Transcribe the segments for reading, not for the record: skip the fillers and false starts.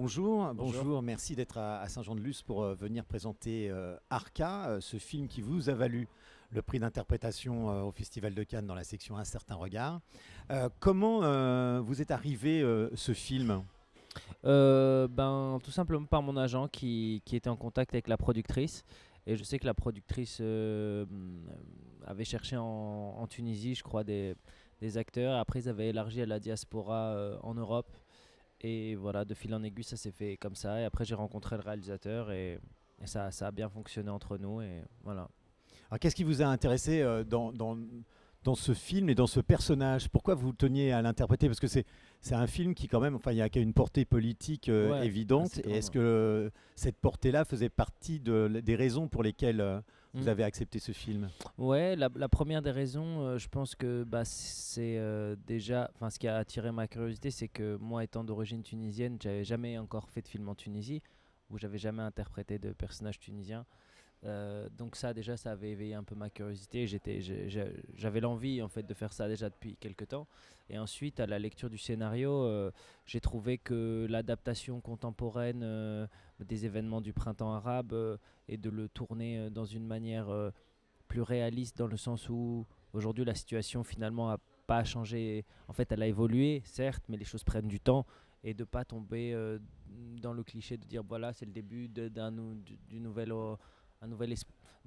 Bonjour, merci d'être à Saint-Jean-de-Luz pour venir présenter Arca, ce film qui vous a valu le prix d'interprétation au Festival de Cannes dans la section Un certain regard. Comment vous est arrivé ce film? Tout simplement par mon agent qui était en contact avec la productrice. Et je sais que la productrice avait cherché en Tunisie, je crois, des acteurs. Après, ils avaient élargi à la diaspora en Europe. Et voilà, de fil en aiguille, ça s'est fait comme ça. Et après, j'ai rencontré le réalisateur et ça a bien fonctionné entre nous. Et voilà. Alors, qu'est-ce qui vous a intéressé dans ce film et dans ce personnage? Pourquoi vous teniez à l'interpréter? Parce que c'est un film qui quand même, enfin, il y a une portée politique Ouais, évidente. assez Et est-ce grande. que cette portée-là faisait partie des raisons pour lesquelles vous Mm. avez accepté ce film? Ouais, la première des raisons, je pense que c'est déjà, enfin, ce qui a attiré ma curiosité, c'est que moi, étant d'origine tunisienne, j'avais jamais encore fait de film en Tunisie, où j'avais jamais interprété de personnage tunisien. Donc ça, déjà, ça avait éveillé un peu ma curiosité. J'avais l'envie en fait de faire ça déjà depuis quelques temps. Et ensuite, à la lecture du scénario, j'ai trouvé que l'adaptation contemporaine des événements du printemps arabe et de le tourner dans une manière plus réaliste dans le sens où aujourd'hui la situation finalement a pas changé. En fait, elle a évolué, certes, mais les choses prennent du temps et de pas tomber dans le cliché de dire voilà, c'est le début du nouvel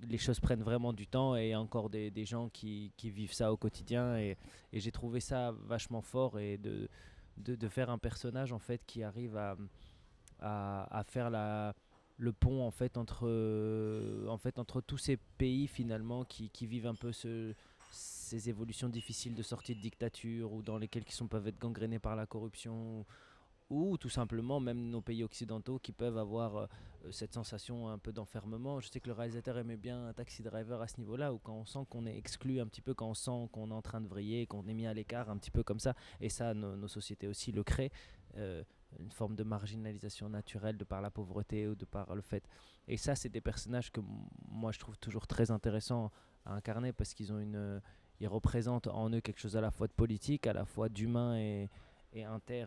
les choses prennent vraiment du temps et il y a encore des gens qui vivent ça au quotidien et j'ai trouvé ça vachement fort et de faire un personnage en fait qui arrive à faire le pont en fait entre tous ces pays finalement qui vivent un peu ces évolutions difficiles de sortie de dictature ou dans lesquels qui sont peuvent être gangrénés par la corruption ou tout simplement même nos pays occidentaux qui peuvent avoir cette sensation un peu d'enfermement. Je sais que le réalisateur aimait bien un Taxi Driver à ce niveau-là, où quand on sent qu'on est exclu un petit peu, quand on sent qu'on est en train de vriller, qu'on est mis à l'écart un petit peu comme ça, et ça nos sociétés aussi le créent, euh, une forme de marginalisation naturelle de par la pauvreté ou de par le fait. Et ça, c'est des personnages que moi je trouve toujours très intéressants à incarner parce qu'ils ont ils représentent en eux quelque chose à la fois de politique, à la fois d'humain et inter.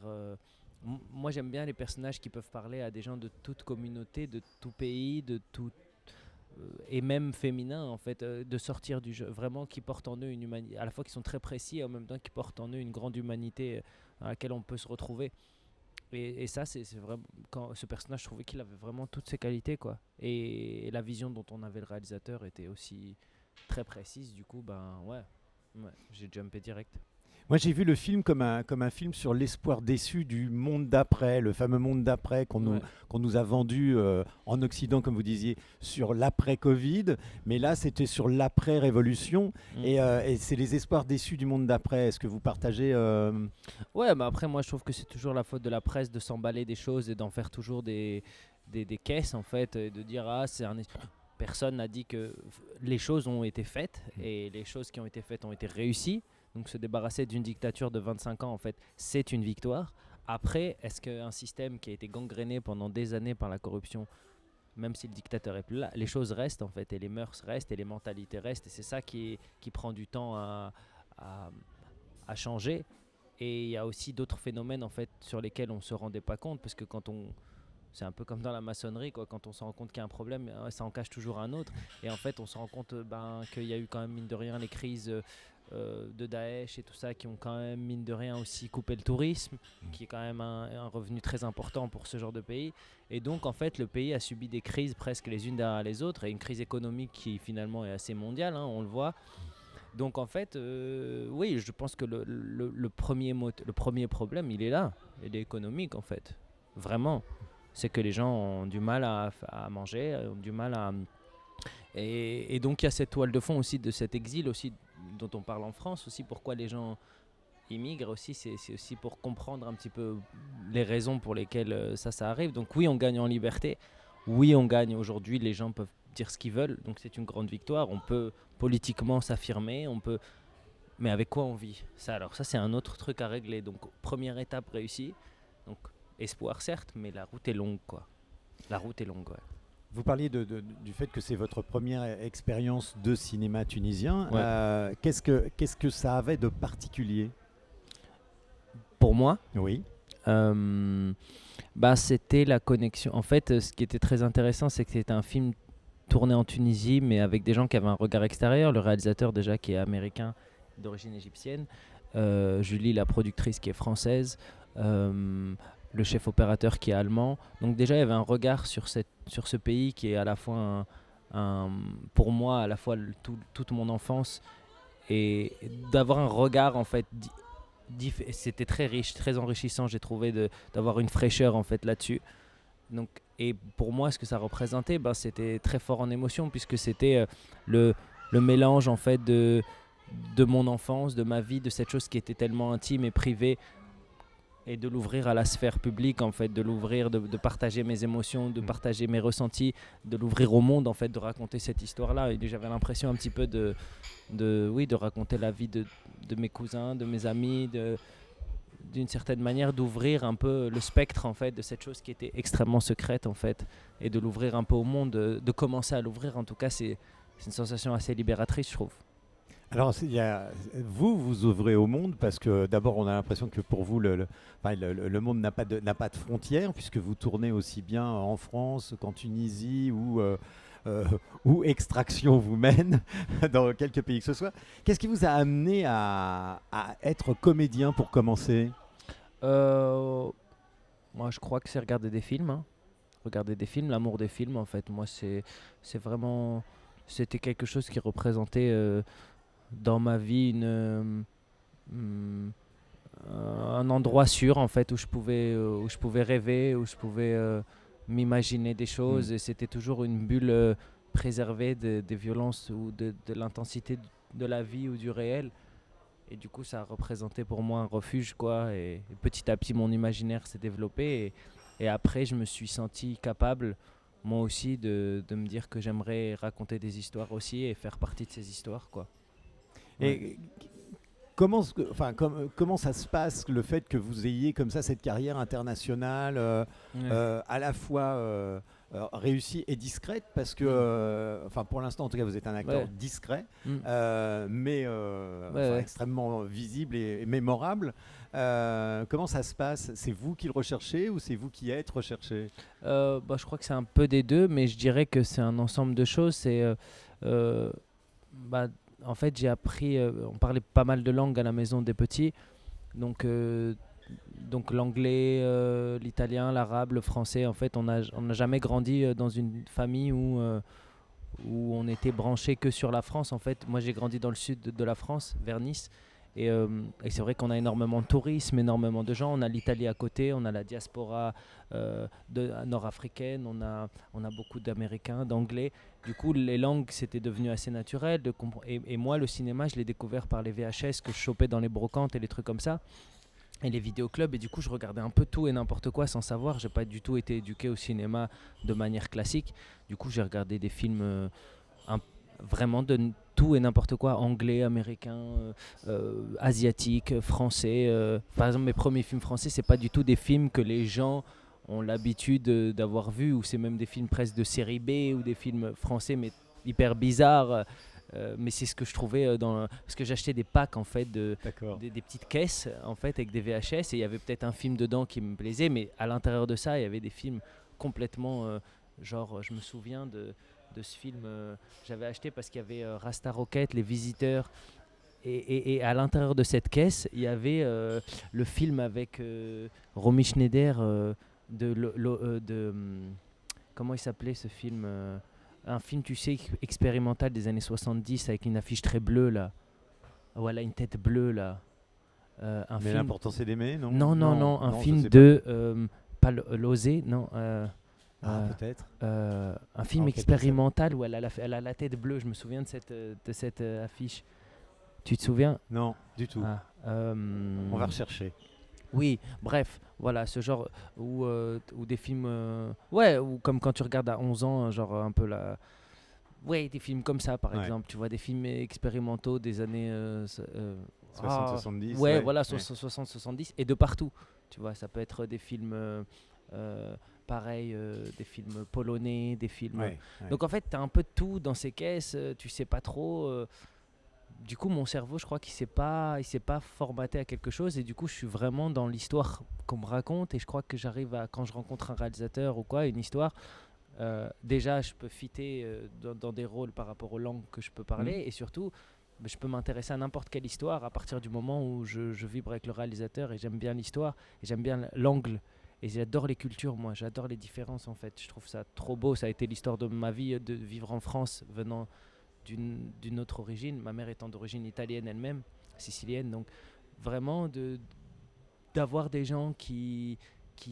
Moi, j'aime bien les personnages qui peuvent parler à des gens de toute communauté, de tout pays, de tout et même féminin en fait, de sortir du jeu, vraiment qui portent en eux une humanité, à la fois qui sont très précis et en même temps qui portent en eux une grande humanité dans laquelle on peut se retrouver. Et ça, c'est vraiment quand ce personnage, je trouvais qu'il avait vraiment toutes ses qualités quoi. Et la vision dont on avait le réalisateur était aussi très précise. Du coup, ben ouais, j'ai jumpé direct. Moi, j'ai vu le film comme un film sur l'espoir déçu du monde d'après, le fameux monde d'après Ouais. qu'on nous a vendu en Occident, comme vous disiez, sur l'après-Covid. Mais là, c'était sur l'après-révolution. Mm. Et c'est les espoirs déçus du monde d'après. Est-ce que vous partagez Ouais, mais après, moi, je trouve que c'est toujours la faute de la presse de s'emballer des choses et d'en faire toujours des caisses, en fait, et de dire, ah, personne n'a dit que les choses ont été faites et les choses qui ont été faites ont été réussies. Donc, se débarrasser d'une dictature de 25 ans, en fait, c'est une victoire. Après, est-ce qu'un système qui a été gangréné pendant des années par la corruption, même si le dictateur est plus là, les choses restent, en fait, et les mœurs restent et les mentalités restent, et c'est ça qui prend du temps à, à changer. Et il y a aussi d'autres phénomènes en fait sur lesquels on se rendait pas compte parce que quand on c'est un peu comme dans la maçonnerie quoi, quand on se rend compte qu'il y a un problème, ça en cache toujours un autre et en fait on se rend compte qu'il y a eu quand même mine de rien les crises de Daesh et tout ça qui ont quand même mine de rien aussi coupé le tourisme qui est quand même un revenu très important pour ce genre de pays et donc en fait le pays a subi des crises presque les unes derrière les autres et une crise économique qui finalement est assez mondiale, hein, on le voit donc en fait, oui, je pense que le premier problème, il est là. Il est économique en fait. Vraiment. C'est que les gens ont du mal à manger, ont du mal à... Et donc il y a cette toile de fond aussi de cet exil aussi dont on parle en France aussi. Pourquoi les gens immigrent aussi, c'est aussi pour comprendre un petit peu les raisons pour lesquelles ça arrive. Donc oui, on gagne en liberté. Oui, on gagne aujourd'hui. Les gens peuvent dire ce qu'ils veulent. Donc c'est une grande victoire. On peut politiquement s'affirmer. On peut mais avec quoi on vit ça, alors ça, c'est un autre truc à régler. Donc, première étape réussie. Donc, espoir, certes, mais la route est longue, quoi. La route est longue, ouais. Vous parliez du fait que c'est votre première expérience de cinéma tunisien. Ouais. Qu'est-ce que ça avait de particulier? Pour moi, Oui. C'était la connexion. En fait, ce qui était très intéressant, c'est que c'était un film tourné en Tunisie, mais avec des gens qui avaient un regard extérieur. Le réalisateur, déjà, qui est américain, d'origine égyptienne. Julie, la productrice, qui est française. Le chef opérateur, qui est allemand. Donc, déjà, il y avait un regard sur ce pays qui est à la fois, pour moi, à la fois toute mon enfance. Et d'avoir un regard, en fait, c'était très riche, très enrichissant, j'ai trouvé, d'avoir une fraîcheur, en fait, là-dessus. Donc, et pour moi, ce que ça représentait, c'était très fort en émotion, puisque c'était le mélange, en fait, de mon enfance, de ma vie, de cette chose qui était tellement intime et privée, et de l'ouvrir à la sphère publique, en fait, de l'ouvrir, de partager mes émotions, de partager mes ressentis, de l'ouvrir au monde, en fait, de raconter cette histoire-là. Et j'avais l'impression un petit peu de raconter la vie de mes cousins, de mes amis, d'une certaine manière d'ouvrir un peu le spectre, en fait, de cette chose qui était extrêmement secrète, en fait, et de l'ouvrir un peu au monde, de commencer à l'ouvrir. En tout cas, c'est une sensation assez libératrice, je trouve. Alors, vous ouvrez au monde parce que d'abord, on a l'impression que pour vous, le monde n'a pas de frontières, puisque vous tournez aussi bien en France qu'en Tunisie ou Extraction vous mène dans quelques pays que ce soit. Qu'est-ce qui vous a amené à être comédien pour commencer? Moi, je crois que c'est regarder des films, hein. Regarder des films, l'amour des films, en fait. Moi, c'est vraiment... C'était quelque chose qui représentait dans ma vie un endroit sûr, en fait, où je pouvais rêver, où je pouvais m'imaginer des choses. Et c'était toujours une bulle préservée des violences ou de l'intensité de la vie ou du réel. Et du coup, ça a représenté pour moi un refuge, quoi. Et petit à petit, mon imaginaire s'est développé. Et après, je me suis senti capable, moi aussi, de me dire que j'aimerais raconter des histoires aussi et faire partie de ces histoires, quoi. Ouais. Et comment ça se passe, le fait que vous ayez comme ça cette carrière internationale, à la fois réussie et discrète, parce que, pour l'instant en tout cas, vous êtes un acteur discret, mais extrêmement visible et mémorable. Comment ça se passe? C'est vous qui le recherchez ou c'est vous qui êtes recherché? Je crois que c'est un peu des deux, mais je dirais que c'est un ensemble de choses. En fait, j'ai appris, on parlait pas mal de langues à la maison des petits, donc l'anglais, l'italien, l'arabe, le français. En fait, on n'a jamais grandi dans une famille où on était branché que sur la France. En fait, moi j'ai grandi dans le sud de la France, vers Nice. Et c'est vrai qu'on a énormément de tourisme, énormément de gens. On a l'Italie à côté, on a la diaspora nord-africaine, on a beaucoup d'Américains, d'Anglais. Du coup, les langues, c'était devenu assez naturel. Et moi, le cinéma, je l'ai découvert par les VHS que je chopais dans les brocantes et les trucs comme ça. Et les vidéoclubs. Et du coup, je regardais un peu tout et n'importe quoi sans savoir. J'ai pas du tout été éduqué au cinéma de manière classique. Du coup, j'ai regardé des films vraiment de tout et n'importe quoi, anglais, américain, asiatique, français. Par exemple, mes premiers films français, c'est pas du tout des films que les gens ont l'habitude d'avoir vus, ou c'est même des films presque de série B ou des films français mais hyper bizarres. Mais c'est ce que je trouvais parce que j'achetais des packs, en fait, des petites caisses, en fait, avec des VHS, et il y avait peut-être un film dedans qui me plaisait, mais à l'intérieur de ça il y avait des films complètement je me souviens de ce film, j'avais acheté parce qu'il y avait Rasta Rocket, Les Visiteurs, et à l'intérieur de cette caisse il y avait le film avec Romy Schneider, comment il s'appelait ce film, un film, tu sais, expérimental des années 70 avec une affiche très bleue là. Voilà, une tête bleue là. Mais film... l'important c'est d'aimer, non? Non, un film de... pas l'oser, non. Peut-être. Un film expérimental où elle a la tête bleue. Je me souviens de cette affiche. Tu te souviens? Non, du tout. On va rechercher. Oui, bref, voilà, ce genre, ou des films, ou comme quand tu regardes à 11 ans, genre un peu des films comme ça, par exemple, tu vois, des films expérimentaux des années 60-70. Voilà, 60-70, et de partout, tu vois, ça peut être des films, pareil, des films polonais, des films... Donc en fait, tu as un peu de tout dans ces caisses, tu sais pas trop... du coup, mon cerveau, je crois il s'est pas formaté à quelque chose. Et du coup, je suis vraiment dans l'histoire qu'on me raconte. Et je crois que j'arrive à, quand je rencontre un réalisateur ou quoi, une histoire, déjà, je peux fitter dans des rôles par rapport aux langues que je peux Mm. parler. Et surtout, je peux m'intéresser à n'importe quelle histoire à partir du moment où je vibre avec le réalisateur et j'aime bien l'histoire et j'aime bien l'angle. Et j'adore les cultures, moi, j'adore les différences en fait. Je trouve ça trop beau. Ça a été l'histoire de ma vie de vivre en France venant d'une autre origine, ma mère étant d'origine italienne elle-même, sicilienne, donc vraiment d'avoir des gens qui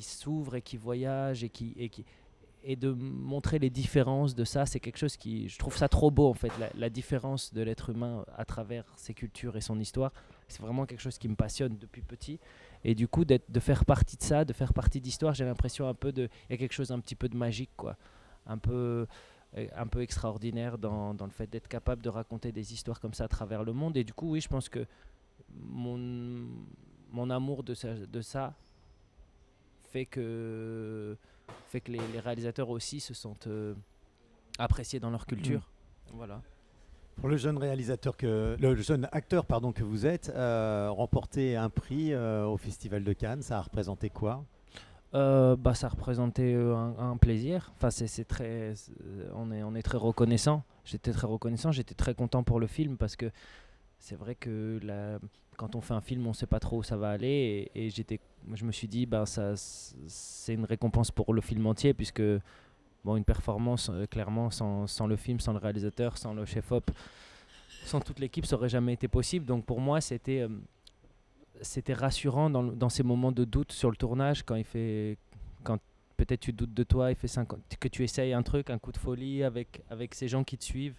s'ouvrent et qui voyagent et de montrer les différences de ça, c'est quelque chose qui, je trouve ça trop beau en fait, la différence de l'être humain à travers ses cultures et son histoire, c'est vraiment quelque chose qui me passionne depuis petit, et du coup de faire partie de ça, de faire partie d'histoire, j'ai l'impression un peu de, il y a quelque chose un petit peu de magique quoi, un peu un peu extraordinaire dans le fait d'être capable de raconter des histoires comme ça à travers le monde. Et du coup, oui, je pense que mon, mon amour de ça fait que, fait que les réalisateurs aussi se sentent appréciés dans leur Mm. culture. Voilà. Pour le jeune le jeune acteur pardon, que vous êtes, remporter un prix au Festival de Cannes, ça a représenté quoi? Bah, ça représentait un plaisir. Enfin, on est très reconnaissant. J'étais très reconnaissant. J'étais très content pour le film parce que c'est vrai que quand on fait un film, on ne sait pas trop où ça va aller. Et je me suis dit, ben, c'est une récompense pour le film entier, puisque bon, une performance, clairement, sans le film, sans le réalisateur, sans le chef-op, sans toute l'équipe, ça aurait jamais été possible. Donc pour moi, c'était rassurant dans ces moments de doute sur le tournage, quand peut-être tu doutes de toi, que tu essayes un truc, un coup de folie avec ces gens qui te suivent.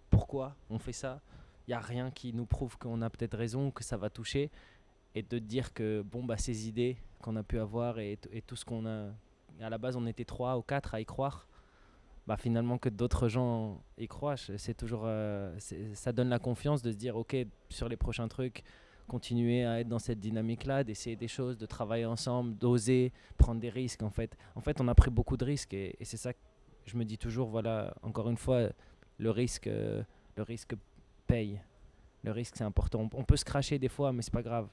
Pourquoi on fait ça? Il n'y a rien qui nous prouve qu'on a peut-être raison, que ça va toucher. Et de te dire que bon, bah, ces idées qu'on a pu avoir et tout ce qu'on a. À la base, on était 3 ou 4 à y croire. Bah, finalement, que d'autres gens y croient, c'est toujours. Ça donne la confiance de se dire, ok, sur les prochains trucs, continuer à être dans cette dynamique-là, d'essayer des choses, de travailler ensemble, d'oser prendre des risques. En fait, on a pris beaucoup de risques et c'est ça que je me dis toujours. Voilà, encore une fois, le risque, euh, le risque paye. Le risque, c'est important. On peut se cracher des fois, mais c'est pas grave.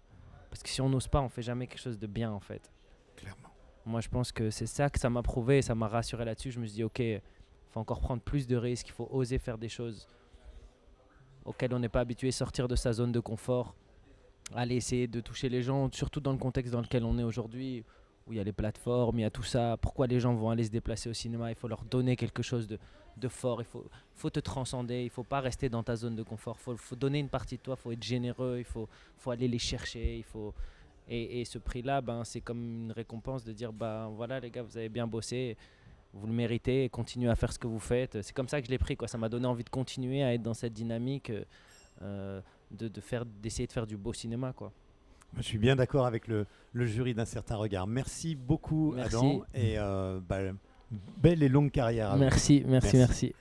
Parce que si on n'ose pas, on fait jamais quelque chose de bien, en fait. Clairement. Moi, je pense que c'est ça que ça m'a prouvé et ça m'a rassuré là-dessus. Je me suis dit, ok, il faut encore prendre plus de risques, il faut oser faire des choses auxquelles on n'est pas habitué, sortir de sa zone de confort, aller essayer de toucher les gens, surtout dans le contexte dans lequel on est aujourd'hui, où il y a les plateformes, il y a tout ça. Pourquoi les gens vont aller se déplacer au cinéma? Il faut leur donner quelque chose de fort, il faut te transcender, il ne faut pas rester dans ta zone de confort, il faut donner une partie de toi, il faut être généreux, il faut aller les chercher, et ce prix-là, ben, c'est comme une récompense de dire, ben voilà les gars, vous avez bien bossé, vous le méritez, continuez à faire ce que vous faites. C'est comme ça que je l'ai pris, quoi. Ça m'a donné envie de continuer à être dans cette dynamique, d'essayer de faire du beau cinéma, quoi. Je suis bien d'accord avec le jury d'un certain regard. Merci beaucoup, Merci, Adam, et belle et longue carrière à vous. merci, merci, Merci. merci.